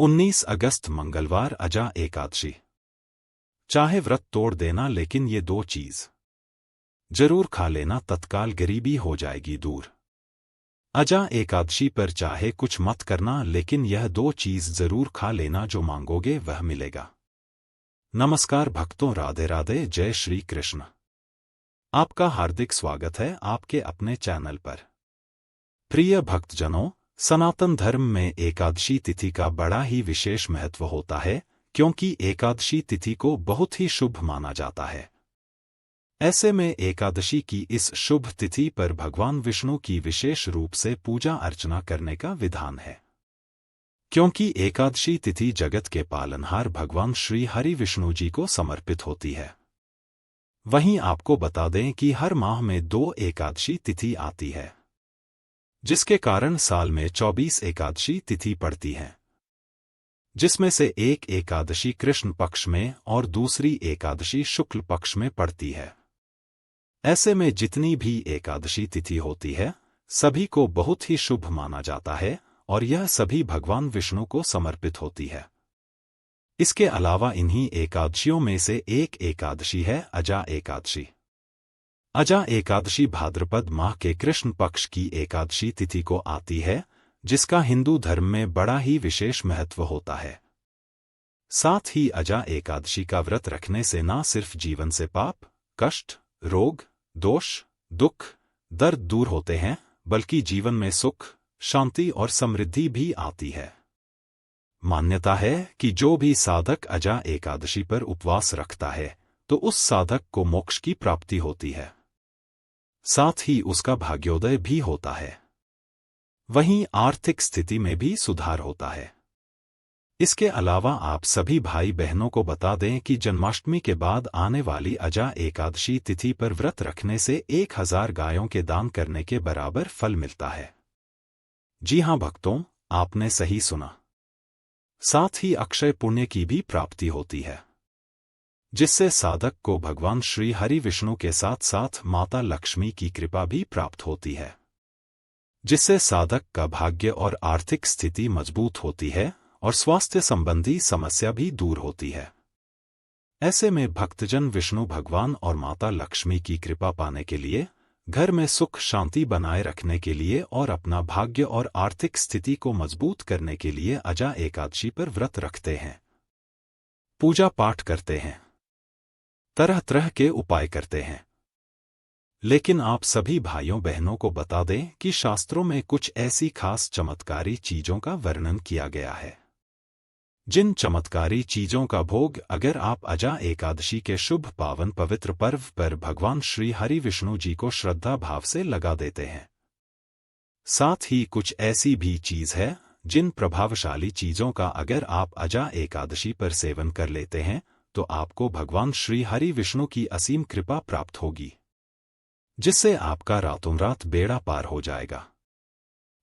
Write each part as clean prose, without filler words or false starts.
19 अगस्त मंगलवार अजा एकादशी। चाहे व्रत तोड़ देना, लेकिन ये दो चीज जरूर खा लेना, तत्काल गरीबी हो जाएगी दूर। अजा एकादशी पर चाहे कुछ मत करना, लेकिन यह दो चीज जरूर खा लेना, जो मांगोगे वह मिलेगा। नमस्कार भक्तों, राधे राधे, जय श्री कृष्ण। आपका हार्दिक स्वागत है आपके अपने चैनल पर। प्रिय भक्तजनों, सनातन धर्म में एकादशी तिथि का बड़ा ही विशेष महत्व होता है, क्योंकि एकादशी तिथि को बहुत ही शुभ माना जाता है। ऐसे में एकादशी की इस शुभ तिथि पर भगवान विष्णु की विशेष रूप से पूजा अर्चना करने का विधान है। क्योंकि एकादशी तिथि जगत के पालनहार भगवान श्री हरि विष्णु जी को समर्पित होती है। वहीं आपको बता दें कि हर माह में 2 एकादशी तिथि आती है, जिसके कारण साल में 24 एकादशी तिथि पड़ती है, जिसमें से एक एकादशी कृष्ण पक्ष में और दूसरी एकादशी शुक्ल पक्ष में पड़ती है। ऐसे में जितनी भी एकादशी तिथि होती है, सभी को बहुत ही शुभ माना जाता है और यह सभी भगवान विष्णु को समर्पित होती है। इसके अलावा इन्हीं एकादशियों में से एक एकादशी है अजा एकादशी। अजा एकादशी भाद्रपद माह के कृष्ण पक्ष की एकादशी तिथि को आती है, जिसका हिंदू धर्म में बड़ा ही विशेष महत्व होता है। साथ ही अजा एकादशी का व्रत रखने से न सिर्फ जीवन से पाप, कष्ट, रोग, दोष, दुख, दर्द दूर होते हैं, बल्कि जीवन में सुख, शांति और समृद्धि भी आती है। मान्यता है कि जो भी साधक अजा एकादशी पर उपवास रखता है, तो उस साधक को मोक्ष की प्राप्ति होती है, साथ ही उसका भाग्योदय भी होता है। वहीं आर्थिक स्थिति में भी सुधार होता है। इसके अलावा आप सभी भाई बहनों को बता दें कि जन्माष्टमी के बाद आने वाली अजा एकादशी तिथि पर व्रत रखने से 1000 गायों के दान करने के बराबर फल मिलता है। जी हां भक्तों, आपने सही सुना। साथ ही अक्षय पुण्य की भी प्राप्ति होती है, जिससे साधक को भगवान श्री हरि विष्णु के साथ साथ माता लक्ष्मी की कृपा भी प्राप्त होती है, जिससे साधक का भाग्य और आर्थिक स्थिति मजबूत होती है और स्वास्थ्य संबंधी समस्या भी दूर होती है। ऐसे में भक्तजन विष्णु भगवान और माता लक्ष्मी की कृपा पाने के लिए, घर में सुख शांति बनाए रखने के लिए और अपना भाग्य और आर्थिक स्थिति को मजबूत करने के लिए अजा एकादशी पर व्रत रखते हैं, पूजा पाठ करते हैं, तरह तरह के उपाय करते हैं। लेकिन आप सभी भाइयों बहनों को बता दें कि शास्त्रों में कुछ ऐसी खास चमत्कारी चीजों का वर्णन किया गया है, जिन चमत्कारी चीजों का भोग अगर आप अजा एकादशी के शुभ पावन पवित्र पर्व पर भगवान श्री हरि विष्णु जी को श्रद्धा भाव से लगा देते हैं। साथ ही कुछ ऐसी भी चीज है जिन प्रभावशाली चीजों का अगर आप अजा एकादशी पर सेवन कर लेते हैं, तो आपको भगवान श्री हरि विष्णु की असीम कृपा प्राप्त होगी, जिससे आपका रातों रात बेड़ा पार हो जाएगा।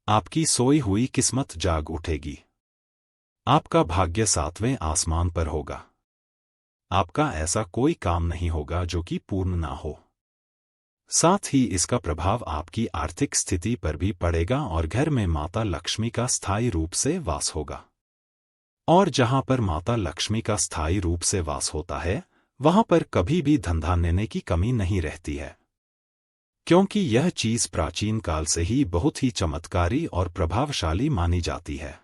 आपकी सोई हुई किस्मत जाग उठेगी। आपका भाग्य 7वें आसमान पर होगा। आपका ऐसा कोई काम नहीं होगा जो कि पूर्ण ना हो। साथ ही इसका प्रभाव आपकी आर्थिक स्थिति पर भी पड़ेगा और घर में माता लक्ष्मी का स्थायी रूप से वास होगा। और जहां पर माता लक्ष्मी का स्थायी रूप से वास होता है, वहां पर कभी भी धंधा लेने की कमी नहीं रहती है, क्योंकि यह चीज प्राचीन काल से ही बहुत ही चमत्कारी और प्रभावशाली मानी जाती है।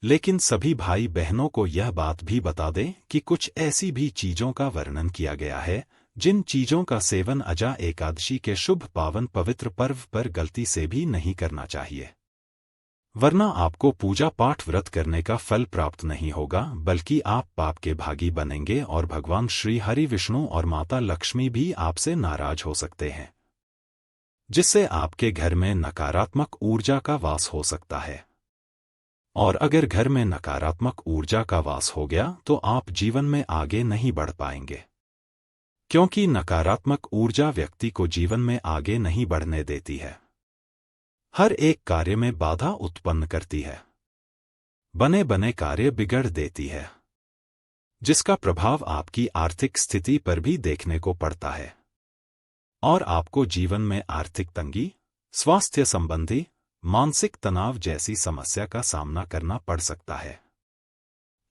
लेकिन सभी भाई बहनों को यह बात भी बता दें कि कुछ ऐसी भी चीजों का वर्णन किया गया है, जिन चीजों का सेवन अजा एकादशी के शुभ पावन पवित्र पर्व पर गलती से भी नहीं करना चाहिए, वरना आपको पूजा पाठ व्रत करने का फल प्राप्त नहीं होगा, बल्कि आप पाप के भागी बनेंगे और भगवान श्री हरि विष्णु और माता लक्ष्मी भी आपसे नाराज हो सकते हैं, जिससे आपके घर में नकारात्मक ऊर्जा का वास हो सकता है। और अगर घर में नकारात्मक ऊर्जा का वास हो गया, तो आप जीवन में आगे नहीं बढ़ पाएंगे, क्योंकि नकारात्मक ऊर्जा व्यक्ति को जीवन में आगे नहीं बढ़ने देती है, हर एक कार्य में बाधा उत्पन्न करती है, बने बने कार्य बिगड़ देती है, जिसका प्रभाव आपकी आर्थिक स्थिति पर भी देखने को पड़ता है और आपको जीवन में आर्थिक तंगी, स्वास्थ्य संबंधी, मानसिक तनाव जैसी समस्या का सामना करना पड़ सकता है।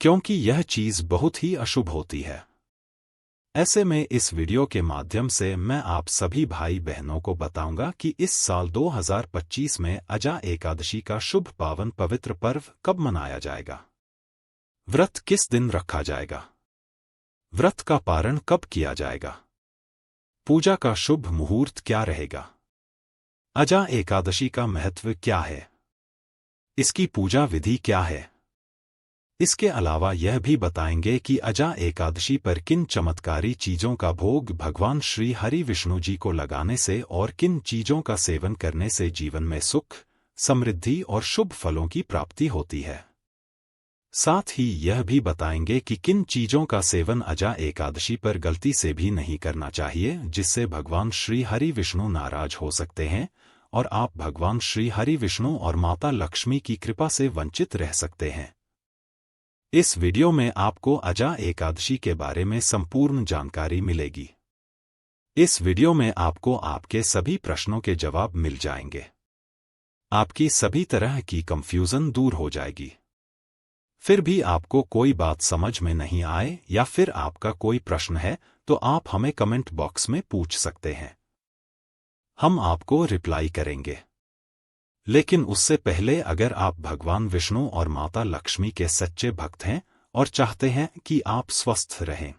क्योंकि यह चीज बहुत ही अशुभ होती है। ऐसे में इस वीडियो के माध्यम से मैं आप सभी भाई बहनों को बताऊंगा कि इस साल 2025 में अजा एकादशी का शुभ पावन पवित्र पर्व कब मनाया जाएगा, व्रत किस दिन रखा जाएगा, व्रत का पारण कब किया जाएगा, पूजा का शुभ मुहूर्त क्या रहेगा, अजा एकादशी का महत्व क्या है, इसकी पूजा विधि क्या है। इसके अलावा यह भी बताएंगे कि अजा एकादशी पर किन चमत्कारी चीजों का भोग भगवान श्री हरि विष्णु जी को लगाने से और किन चीजों का सेवन करने से जीवन में सुख, समृद्धि और शुभ फलों की प्राप्ति होती है। साथ ही यह भी बताएंगे कि किन चीजों का सेवन अजा एकादशी पर गलती से भी नहीं करना चाहिए, जिससे भगवान श्री हरि विष्णु नाराज हो सकते हैं और आप भगवान श्री हरि विष्णु और माता लक्ष्मी की कृपा से वंचित रह सकते हैं। इस वीडियो में आपको अजा एकादशी के बारे में संपूर्ण जानकारी मिलेगी। इस वीडियो में आपको आपके सभी प्रश्नों के जवाब मिल जाएंगे। आपकी सभी तरह की कंफ्यूजन दूर हो जाएगी। फिर भी आपको कोई बात समझ में नहीं आए या फिर आपका कोई प्रश्न है तो आप हमें कमेंट बॉक्स में पूछ सकते हैं, हम आपको रिप्लाई करेंगे। लेकिन उससे पहले अगर आप भगवान विष्णु और माता लक्ष्मी के सच्चे भक्त हैं और चाहते हैं कि आप स्वस्थ रहें,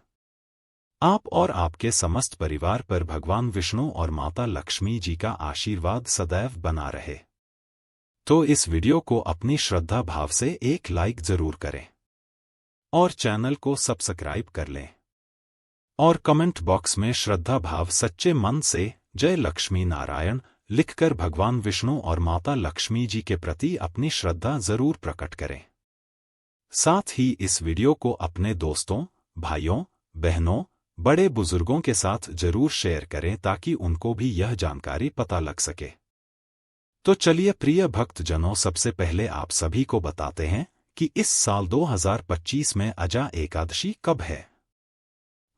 आप और आपके समस्त परिवार पर भगवान विष्णु और माता लक्ष्मी जी का आशीर्वाद सदैव बना रहे, तो इस वीडियो को अपनी श्रद्धा भाव से एक लाइक जरूर करें और चैनल को सब्सक्राइब कर लें और कमेंट बॉक्स में श्रद्धा भाव सच्चे मन से जय लक्ष्मी नारायण लिखकर भगवान विष्णु और माता लक्ष्मी जी के प्रति अपनी श्रद्धा जरूर प्रकट करें। साथ ही इस वीडियो को अपने दोस्तों, भाइयों, बहनों, बड़े बुजुर्गों के साथ जरूर शेयर करें ताकि उनको भी यह जानकारी पता लग सके। तो चलिए प्रिय भक्तजनों, सबसे पहले आप सभी को बताते हैं कि इस साल 2025 में अजा एकादशी कब है,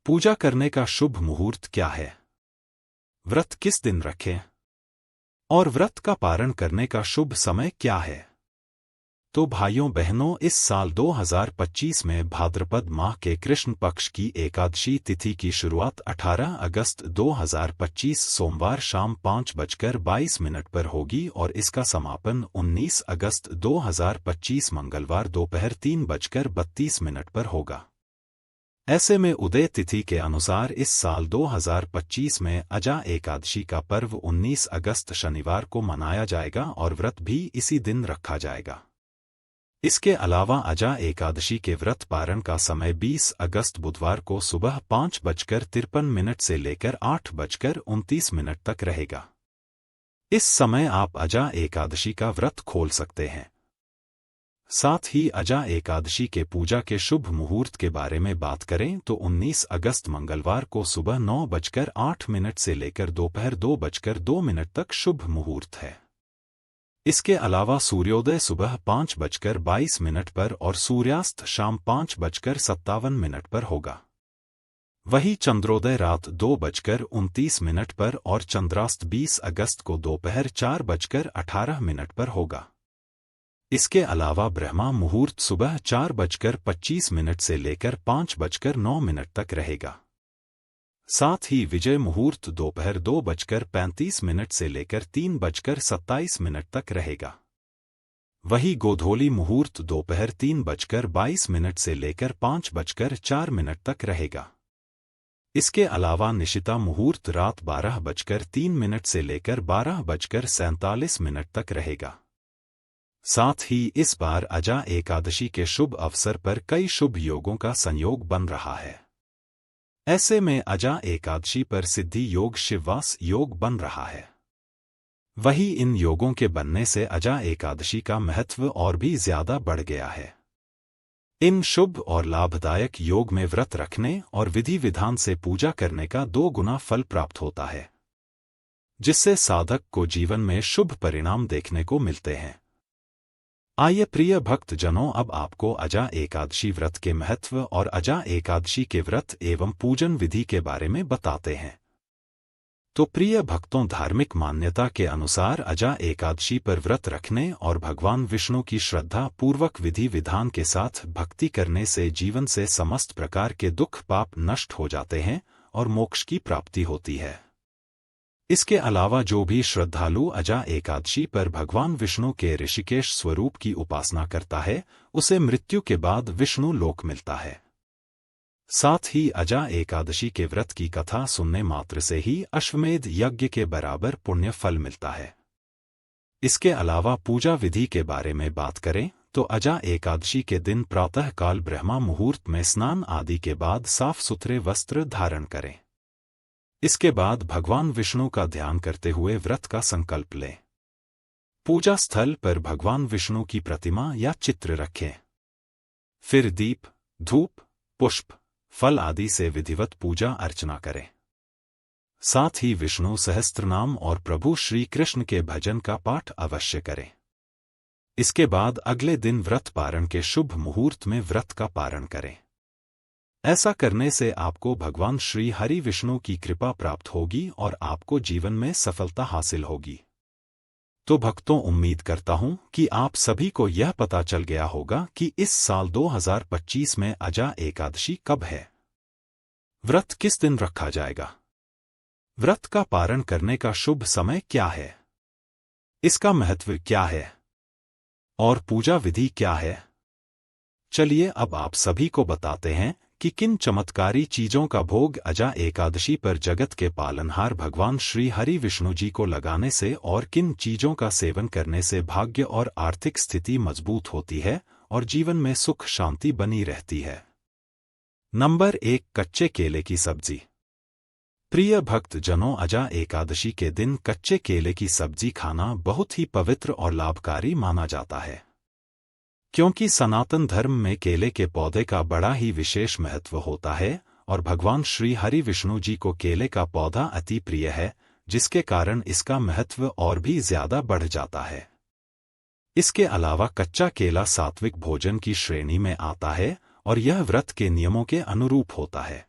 पूजा करने का शुभ मुहूर्त क्या है, व्रत किस दिन रखें और व्रत का पारण करने का शुभ समय क्या है। तो भाइयों बहनों, इस साल 2025 में भाद्रपद माह के कृष्ण पक्ष की एकादशी तिथि की शुरुआत 18 अगस्त 2025 सोमवार शाम 5:22 पर होगी और इसका समापन 19 अगस्त 2025 मंगलवार दोपहर 3:32 पर होगा। ऐसे में उदय तिथि के अनुसार इस साल 2025 में अजा एकादशी का पर्व 19 अगस्त शनिवार को मनाया जाएगा और व्रत भी इसी दिन रखा जाएगा। इसके अलावा अजा एकादशी के व्रत पारण का समय 20 अगस्त बुधवार को सुबह 5:53 से लेकर 8:29 तक रहेगा। इस समय आप अजा एकादशी का व्रत खोल सकते हैं। साथ ही अजा एकादशी के पूजा के शुभ मुहूर्त के बारे में बात करें तो 19 अगस्त मंगलवार को सुबह 9:08 से लेकर दोपहर 2:02 तक शुभ मुहूर्त है। इसके अलावा सूर्योदय सुबह 5:22 पर और सूर्यास्त शाम 5:57 पर होगा। वही चंद्रोदय रात 2:29 पर और चंद्रास्त 20 अगस्त को दोपहर 4:18 पर होगा। इसके अलावा ब्रह्मा मुहूर्त सुबह 4:25 से लेकर 5:09 तक रहेगा। साथ ही विजय मुहूर्त दोपहर 2:35 से लेकर 3:27 तक रहेगा। वही गोधूली मुहूर्त दोपहर 3:22 से लेकर 5:04 तक रहेगा। इसके अलावा निशिता मुहूर्त रात 12:03 से लेकर 12:47 तक रहेगा। साथ ही इस बार अजा एकादशी के शुभ अवसर पर कई शुभ योगों का संयोग बन रहा है। ऐसे में अजा एकादशी पर सिद्धि योग शिववास योग बन रहा है। वही इन योगों के बनने से अजा एकादशी का महत्व और भी ज्यादा बढ़ गया है। इन शुभ और लाभदायक योग में व्रत रखने और विधि विधान से पूजा करने का 2 गुना फल प्राप्त होता है, जिससे साधक को जीवन में शुभ परिणाम देखने को मिलते हैं। आइए प्रिय भक्तजनों, अब आपको अजा एकादशी व्रत के महत्व और अजा एकादशी के व्रत एवं पूजन विधि के बारे में बताते हैं। तो प्रिय भक्तों, धार्मिक मान्यता के अनुसार अजा एकादशी पर व्रत रखने और भगवान विष्णु की श्रद्धा पूर्वक विधि विधान के साथ भक्ति करने से जीवन से समस्त प्रकार के दुख पाप नष्ट हो जाते हैं और मोक्ष की प्राप्ति होती है। इसके अलावा जो भी श्रद्धालु अजा एकादशी पर भगवान विष्णु के ऋषिकेश स्वरूप की उपासना करता है, उसे मृत्यु के बाद विष्णु लोक मिलता है। साथ ही अजा एकादशी के व्रत की कथा सुनने मात्र से ही अश्वमेध यज्ञ के बराबर पुण्य फल मिलता है। इसके अलावा पूजा विधि के बारे में बात करें तो अजा एकादशी के दिन प्रातः काल ब्रह्मा मुहूर्त में स्नान आदि के बाद साफ सुथरे वस्त्र धारण करें। इसके बाद भगवान विष्णु का ध्यान करते हुए व्रत का संकल्प लें। पूजा स्थल पर भगवान विष्णु की प्रतिमा या चित्र रखें। फिर दीप, धूप, पुष्प, फल आदि से विधिवत पूजा अर्चना करें। साथ ही विष्णु सहस्त्रनाम और प्रभु श्री कृष्ण के भजन का पाठ अवश्य करें। इसके बाद अगले दिन व्रत पारण के शुभ मुहूर्त में व्रत का पारण करें। ऐसा करने से आपको भगवान श्री हरि विष्णु की कृपा प्राप्त होगी और आपको जीवन में सफलता हासिल होगी। तो भक्तों, उम्मीद करता हूं कि आप सभी को यह पता चल गया होगा कि इस साल 2025 में अजा एकादशी कब है, व्रत किस दिन रखा जाएगा, व्रत का पारण करने का शुभ समय क्या है, इसका महत्व क्या है और पूजा विधि क्या है। चलिए अब आप सभी को बताते हैं कि किन चमत्कारी चीजों का भोग अजा एकादशी पर जगत के पालनहार भगवान श्री हरि विष्णु जी को लगाने से और किन चीजों का सेवन करने से भाग्य और आर्थिक स्थिति मजबूत होती है और जीवन में सुख शांति बनी रहती है। नंबर 1, कच्चे केले की सब्जी। प्रिय भक्त जनों, अजा एकादशी के दिन कच्चे केले की सब्जी खाना बहुत ही पवित्र और लाभकारी माना जाता है, क्योंकि सनातन धर्म में केले के पौधे का बड़ा ही विशेष महत्व होता है और भगवान श्री हरि विष्णु जी को केले का पौधा अति प्रिय है, जिसके कारण इसका महत्व और भी ज्यादा बढ़ जाता है। इसके अलावा कच्चा केला सात्विक भोजन की श्रेणी में आता है और यह व्रत के नियमों के अनुरूप होता है।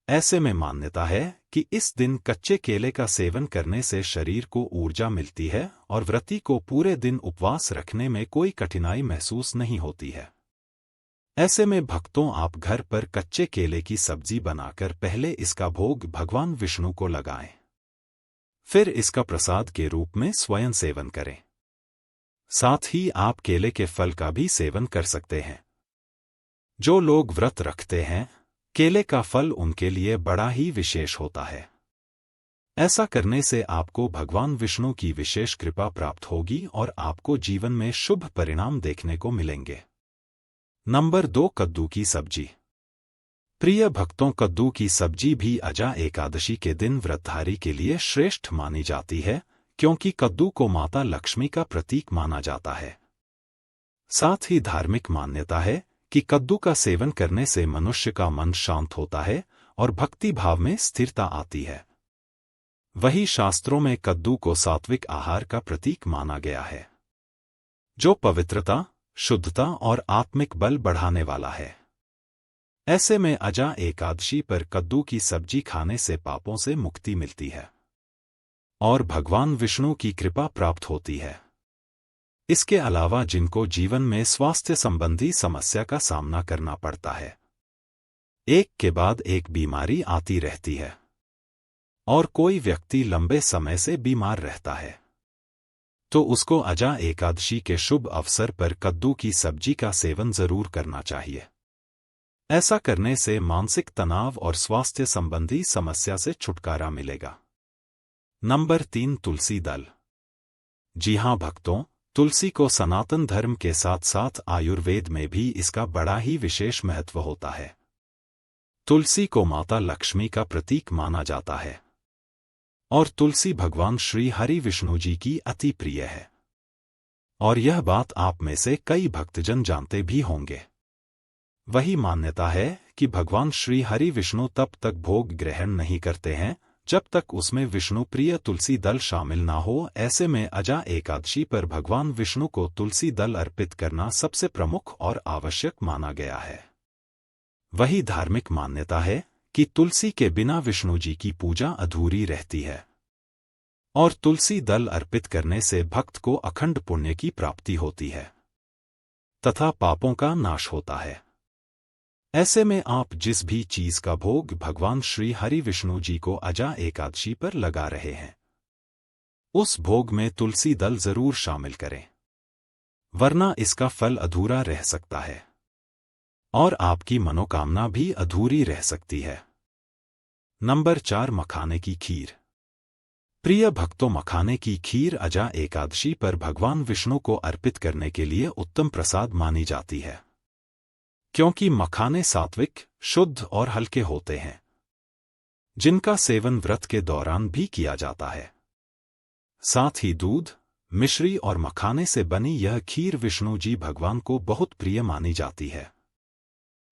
ऐसे में मान्यता है कि इस दिन कच्चे केले का सेवन करने से शरीर को ऊर्जा मिलती है और व्रती को पूरे दिन उपवास रखने में कोई कठिनाई महसूस नहीं होती है। ऐसे में भक्तों, आप घर पर कच्चे केले की सब्जी बनाकर पहले इसका भोग भगवान विष्णु को लगाएं। फिर इसका प्रसाद के रूप में स्वयं सेवन करें। साथ ही आप केले के फल का भी सेवन कर सकते हैं। जो लोग व्रत रखते हैं, केले का फल उनके लिए बड़ा ही विशेष होता है। ऐसा करने से आपको भगवान विष्णु की विशेष कृपा प्राप्त होगी और आपको जीवन में शुभ परिणाम देखने को मिलेंगे। नंबर 2, कद्दू की सब्जी। प्रिय भक्तों, कद्दू की सब्जी भी अजा एकादशी के दिन व्रतधारी के लिए श्रेष्ठ मानी जाती है, क्योंकि कद्दू को माता लक्ष्मी का प्रतीक माना जाता है। साथ ही धार्मिक मान्यता है कि कद्दू का सेवन करने से मनुष्य का मन शांत होता है और भक्ति भाव में स्थिरता आती है। वही शास्त्रों में कद्दू को सात्विक आहार का प्रतीक माना गया है, जो पवित्रता, शुद्धता और आत्मिक बल बढ़ाने वाला है। ऐसे में अजा एकादशी पर कद्दू की सब्जी खाने से पापों से मुक्ति मिलती है और भगवान विष्णु की कृपा प्राप्त होती है। इसके अलावा जिनको जीवन में स्वास्थ्य संबंधी समस्या का सामना करना पड़ता है, एक के बाद एक बीमारी आती रहती है और कोई व्यक्ति लंबे समय से बीमार रहता है, तो उसको अजा एकादशी के शुभ अवसर पर कद्दू की सब्जी का सेवन जरूर करना चाहिए। ऐसा करने से मानसिक तनाव और स्वास्थ्य संबंधी समस्या से छुटकारा मिलेगा। नंबर 3, तुलसी दल। जी हां भक्तों, तुलसी को सनातन धर्म के साथ साथ आयुर्वेद में भी इसका बड़ा ही विशेष महत्व होता है। तुलसी को माता लक्ष्मी का प्रतीक माना जाता है और तुलसी भगवान श्री हरि विष्णु जी की अति प्रिय है। और यह बात आप में से कई भक्तजन जानते भी होंगे। वही मान्यता है कि भगवान श्री हरि विष्णु तब तक भोग ग्रहण नहीं करते हैं जब तक उसमें विष्णु प्रिय तुलसी दल शामिल ना हो। ऐसे में अजा एकादशी पर भगवान विष्णु को तुलसी दल अर्पित करना सबसे प्रमुख और आवश्यक माना गया है। वही धार्मिक मान्यता है कि तुलसी के बिना विष्णु जी की पूजा अधूरी रहती है और तुलसी दल अर्पित करने से भक्त को अखंड पुण्य की प्राप्ति होती है तथा पापों का नाश होता है। ऐसे में आप जिस भी चीज का भोग भगवान श्री हरि विष्णु जी को अजा एकादशी पर लगा रहे हैं, उस भोग में तुलसी दल जरूर शामिल करें, वरना इसका फल अधूरा रह सकता है और आपकी मनोकामना भी अधूरी रह सकती है। नंबर 4, मखाने की खीर। प्रिय भक्तों, मखाने की खीर अजा एकादशी पर भगवान विष्णु को अर्पित करने के लिए उत्तम प्रसाद मानी जाती है, क्योंकि मखाने सात्विक, शुद्ध और हल्के होते हैं, जिनका सेवन व्रत के दौरान भी किया जाता है। साथ ही दूध, मिश्री और मखाने से बनी यह खीर विष्णु जी भगवान को बहुत प्रिय मानी जाती है।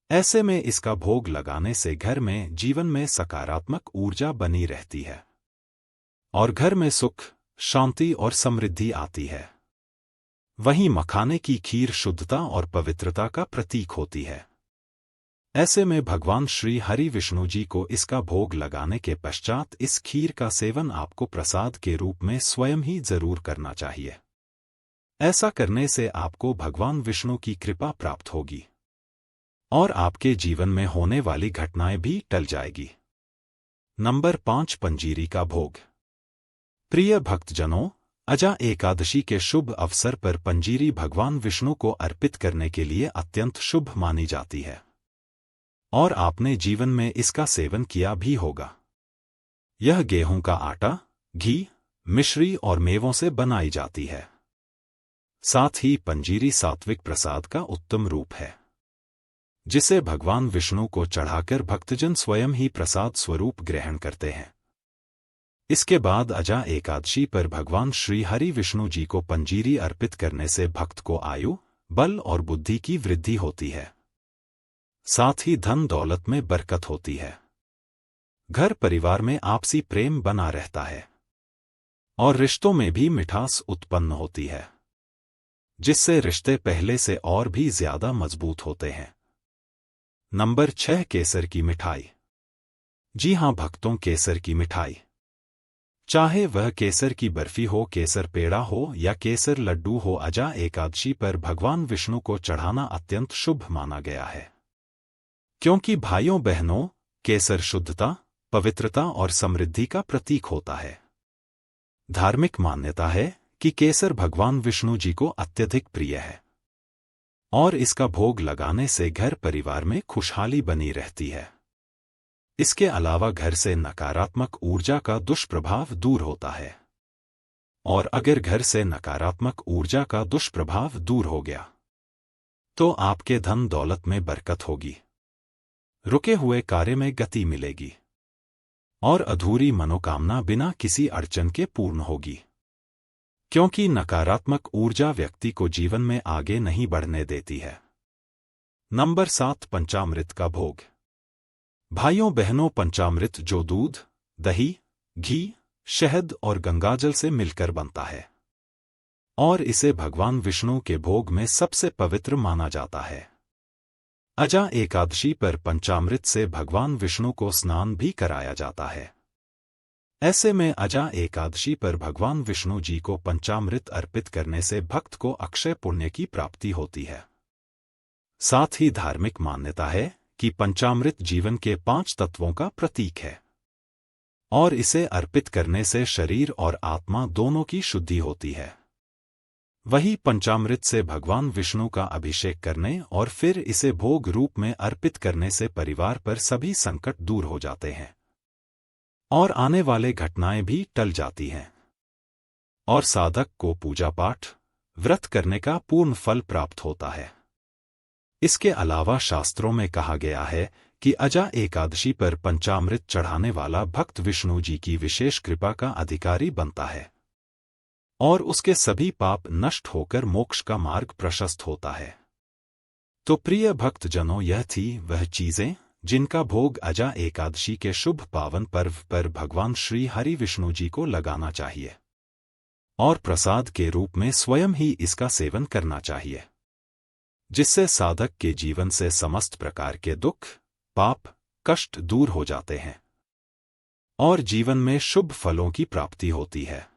ऐसे में इसका भोग लगाने से घर में जीवन में सकारात्मक ऊर्जा बनी रहती है और घर में सुख, शांति और समृद्धि आती है। वहीं मखाने की खीर शुद्धता और पवित्रता का प्रतीक होती है। ऐसे में भगवान श्री हरि विष्णु जी को इसका भोग लगाने के पश्चात इस खीर का सेवन आपको प्रसाद के रूप में स्वयं ही जरूर करना चाहिए। ऐसा करने से आपको भगवान विष्णु की कृपा प्राप्त होगी और आपके जीवन में होने वाली घटनाएं भी टल जाएगी। नंबर 5, पंजीरी का भोग। प्रिय भक्तजनों, अजा एकादशी के शुभ अवसर पर पंजीरी भगवान विष्णु को अर्पित करने के लिए अत्यंत शुभ मानी जाती है और आपने जीवन में इसका सेवन किया भी होगा। यह गेहूं का आटा, घी, मिश्री और मेवों से बनाई जाती है। साथ ही पंजीरी सात्विक प्रसाद का उत्तम रूप है, जिसे भगवान विष्णु को चढ़ाकर भक्तजन स्वयं ही प्रसाद स्वरूप ग्रहण करते हैं। इसके बाद अजा एकादशी पर भगवान श्री हरि विष्णु जी को पंजीरी अर्पित करने से भक्त को आयु, बल और बुद्धि की वृद्धि होती है। साथ ही धन दौलत में बरकत होती है। घर परिवार में आपसी प्रेम बना रहता है और रिश्तों में भी मिठास उत्पन्न होती है, जिससे रिश्ते पहले से और भी ज्यादा मजबूत होते हैं। नंबर 6, केसर की मिठाई। जी हां भक्तों, केसर की मिठाई, चाहे वह केसर की बर्फी हो, केसर पेड़ा हो या केसर लड्डू हो, अजा एकादशी पर भगवान विष्णु को चढ़ाना अत्यंत शुभ माना गया है, क्योंकि भाइयों बहनों, केसर शुद्धता, पवित्रता और समृद्धि का प्रतीक होता है। धार्मिक मान्यता है कि केसर भगवान विष्णु जी को अत्यधिक प्रिय है और इसका भोग लगाने से घर परिवार में खुशहाली बनी रहती है। इसके अलावा घर से नकारात्मक ऊर्जा का दुष्प्रभाव दूर होता है और अगर घर से नकारात्मक ऊर्जा का दुष्प्रभाव दूर हो गया तो आपके धन दौलत में बरकत होगी, रुके हुए कार्य में गति मिलेगी और अधूरी मनोकामना बिना किसी अड़चन के पूर्ण होगी, क्योंकि नकारात्मक ऊर्जा व्यक्ति को जीवन में आगे नहीं बढ़ने देती है। नंबर 7, पंचामृत का भोग। भाइयों बहनों, पंचामृत जो दूध, दही, घी, शहद और गंगाजल से मिलकर बनता है और इसे भगवान विष्णु के भोग में सबसे पवित्र माना जाता है। अजा एकादशी पर पंचामृत से भगवान विष्णु को स्नान भी कराया जाता है। ऐसे में अजा एकादशी पर भगवान विष्णु जी को पंचामृत अर्पित करने से भक्त को अक्षय पुण्य की प्राप्ति होती है। साथ ही धार्मिक मान्यता है कि पंचामृत जीवन के 5 तत्वों का प्रतीक है और इसे अर्पित करने से शरीर और आत्मा दोनों की शुद्धि होती है। वही पंचामृत से भगवान विष्णु का अभिषेक करने और फिर इसे भोग रूप में अर्पित करने से परिवार पर सभी संकट दूर हो जाते हैं और आने वाले घटनाएं भी टल जाती हैं और साधक को पूजा पाठ, व्रत करने का पूर्ण फल प्राप्त होता है। इसके अलावा शास्त्रों में कहा गया है कि अजा एकादशी पर पंचामृत चढ़ाने वाला भक्त विष्णु जी की विशेष कृपा का अधिकारी बनता है और उसके सभी पाप नष्ट होकर मोक्ष का मार्ग प्रशस्त होता है। तो प्रिय भक्तजनों, यह थी वह चीजें जिनका भोग अजा एकादशी के शुभ पावन पर्व पर भगवान श्री हरि विष्णु जी को लगाना चाहिए और प्रसाद के रूप में स्वयं ही इसका सेवन करना चाहिए, जिससे साधक के जीवन से समस्त प्रकार के दुख, पाप, कष्ट दूर हो जाते हैं और जीवन में शुभ फलों की प्राप्ति होती है।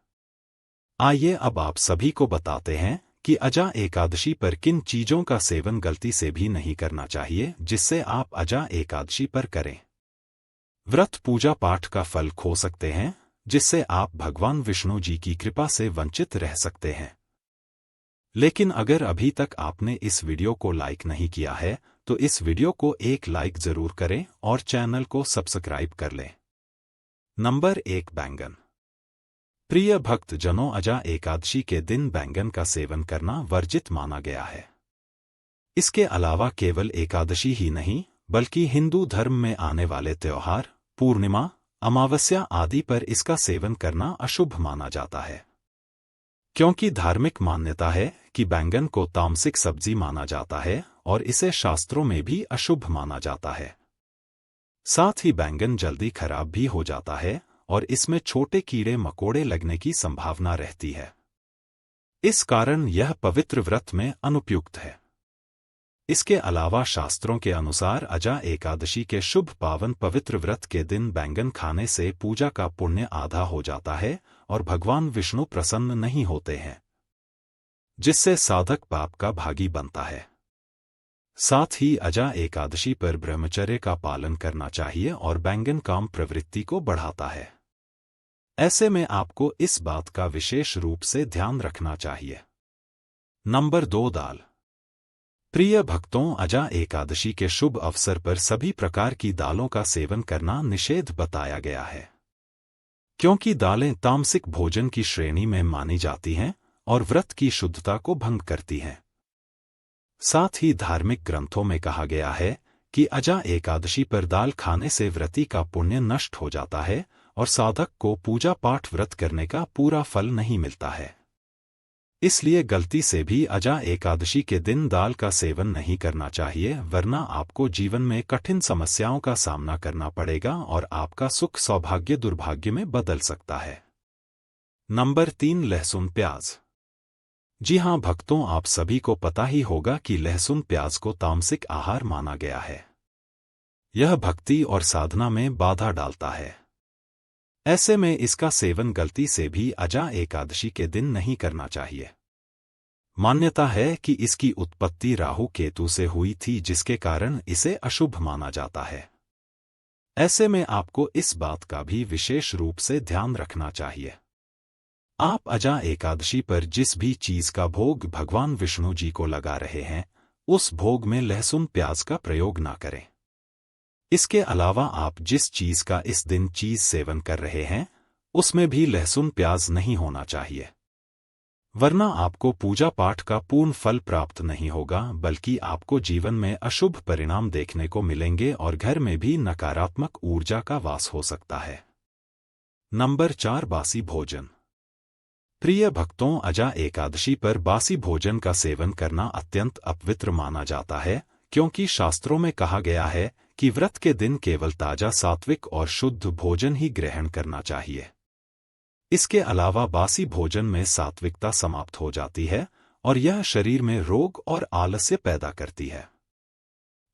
आइए अब आप सभी को बताते हैं कि अजा एकादशी पर किन चीजों का सेवन गलती से भी नहीं करना चाहिए जिससे आप अजा एकादशी पर करें। व्रत पूजा पाठ का फल खो सकते हैं, जिससे आप भगवान विष्णु जी की कृपा से वंचित रह सकते हैं। लेकिन अगर अभी तक आपने इस वीडियो को लाइक नहीं किया है तो इस वीडियो को एक लाइक जरूर करें और चैनल को सब्सक्राइब कर लें। नंबर 1, बैंगन। प्रिय भक्त जनों, अजा एकादशी के दिन बैंगन का सेवन करना वर्जित माना गया है। इसके अलावा केवल एकादशी ही नहीं बल्कि हिंदू धर्म में आने वाले त्योहार, पूर्णिमा, अमावस्या आदि पर इसका सेवन करना अशुभ माना जाता है, क्योंकि धार्मिक मान्यता है कि बैंगन को तामसिक सब्जी माना जाता है और इसे शास्त्रों में भी अशुभ माना जाता है। साथ ही बैंगन जल्दी खराब भी हो जाता है और इसमें छोटे कीड़े मकोड़े लगने की संभावना रहती है। इस कारण यह पवित्र व्रत में अनुपयुक्त है। इसके अलावा शास्त्रों के अनुसार अजा एकादशी के शुभ पावन पवित्र व्रत के दिन बैंगन खाने से पूजा का पुण्य आधा हो जाता है और भगवान विष्णु प्रसन्न नहीं होते हैं, जिससे साधक पाप का भागी बनता है। साथ ही अजा एकादशी पर ब्रह्मचर्य का पालन करना चाहिए और बैंगन काम प्रवृत्ति को बढ़ाता है। ऐसे में आपको इस बात का विशेष रूप से ध्यान रखना चाहिए। नंबर 2, दाल। प्रिय भक्तों, अजा एकादशी के शुभ अवसर पर सभी प्रकार की दालों का सेवन करना निषेध बताया गया है, क्योंकि दालें तामसिक भोजन की श्रेणी में मानी जाती हैं और व्रत की शुद्धता को भंग करती हैं। साथ ही धार्मिक ग्रंथों में कहा गया है कि अजा एकादशी पर दाल खाने से व्रती का पुण्य नष्ट हो जाता है और साधक को पूजा पाठ व्रत करने का पूरा फल नहीं मिलता है। इसलिए गलती से भी अजा एकादशी के दिन दाल का सेवन नहीं करना चाहिए, वरना आपको जीवन में कठिन समस्याओं का सामना करना पड़ेगा और आपका सुख सौभाग्य दुर्भाग्य में बदल सकता है। नंबर 3, लहसुन प्याज। जी हां भक्तों, आप सभी को पता ही होगा कि लहसुन प्याज को तामसिक आहार माना गया है। यह भक्ति और साधना में बाधा डालता है। ऐसे में इसका सेवन गलती से भी अजा एकादशी के दिन नहीं करना चाहिए। मान्यता है कि इसकी उत्पत्ति राहु केतु से हुई थी, जिसके कारण इसे अशुभ माना जाता है। ऐसे में आपको इस बात का भी विशेष रूप से ध्यान रखना चाहिए। आप अजा एकादशी पर जिस भी चीज का भोग भगवान विष्णु जी को लगा रहे हैं, उस भोग में लहसुन प्याज का प्रयोग ना करें। इसके अलावा आप जिस चीज का इस दिन चीज सेवन कर रहे हैं, उसमें भी लहसुन प्याज नहीं होना चाहिए, वरना आपको पूजा पाठ का पूर्ण फल प्राप्त नहीं होगा, बल्कि आपको जीवन में अशुभ परिणाम देखने को मिलेंगे और घर में भी नकारात्मक ऊर्जा का वास हो सकता है। नंबर 4, बासी भोजन। प्रिय भक्तों, अजा एकादशी पर बासी भोजन का सेवन करना अत्यंत अपवित्र माना जाता है, क्योंकि शास्त्रों में कहा गया है कि व्रत के दिन केवल ताजा सात्विक और शुद्ध भोजन ही ग्रहण करना चाहिए। इसके अलावा बासी भोजन में सात्विकता समाप्त हो जाती है और यह शरीर में रोग और आलस्य पैदा करती है।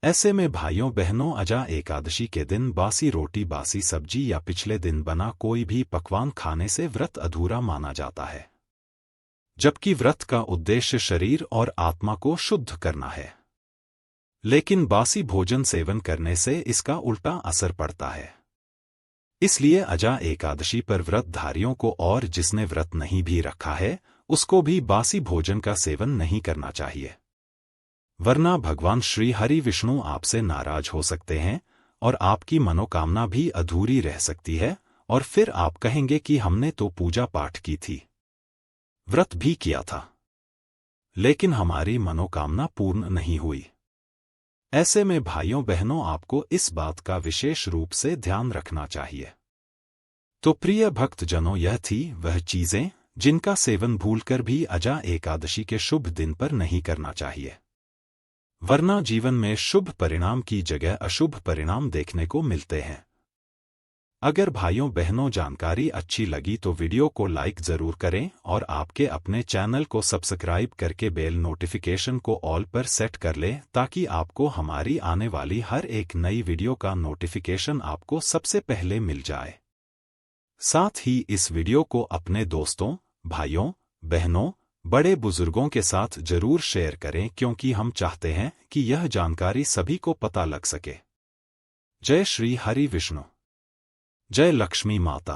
ऐसे में भाइयों बहनों, अजा एकादशी के दिन बासी रोटी, बासी सब्जी या पिछले दिन बना कोई भी पकवान खाने से व्रत अधूरा माना जाता है, जबकि व्रत का उद्देश्य शरीर और आत्मा को शुद्ध करना है। लेकिन बासी भोजन सेवन करने से इसका उल्टा असर पड़ता है। इसलिए अजा एकादशी पर व्रतधारियों को और जिसने व्रत नहीं भी रखा है, उसको भी बासी भोजन का सेवन नहीं करना चाहिए, वरना भगवान श्री हरि विष्णु आपसे नाराज हो सकते हैं और आपकी मनोकामना भी अधूरी रह सकती है और फिर आप कहेंगे कि हमने तो पूजा पाठ की थी, व्रत भी किया था, लेकिन हमारी मनोकामना पूर्ण नहीं हुई। ऐसे में भाइयों बहनों, आपको इस बात का विशेष रूप से ध्यान रखना चाहिए। तो प्रिय भक्तजनों, यह थी वह चीजें जिनका सेवन भूलकर भी अजा एकादशी के शुभ दिन पर नहीं करना चाहिए, वरना जीवन में शुभ परिणाम की जगह अशुभ परिणाम देखने को मिलते हैं। अगर भाइयों बहनों जानकारी अच्छी लगी तो वीडियो को लाइक ज़रूर करें और आपके अपने चैनल को सब्सक्राइब करके बेल नोटिफिकेशन को ऑल पर सेट कर लें ताकि आपको हमारी आने वाली हर एक नई वीडियो का नोटिफिकेशन आपको सबसे पहले मिल जाए। साथ ही इस वीडियो को अपने दोस्तों, भाइयों, बहनों, बड़े बुजुर्गों के साथ जरूर शेयर करें क्योंकि हम चाहते हैं कि यह जानकारी सभी को पता लग सके। जय श्री हरि विष्णु। जय लक्ष्मी माता।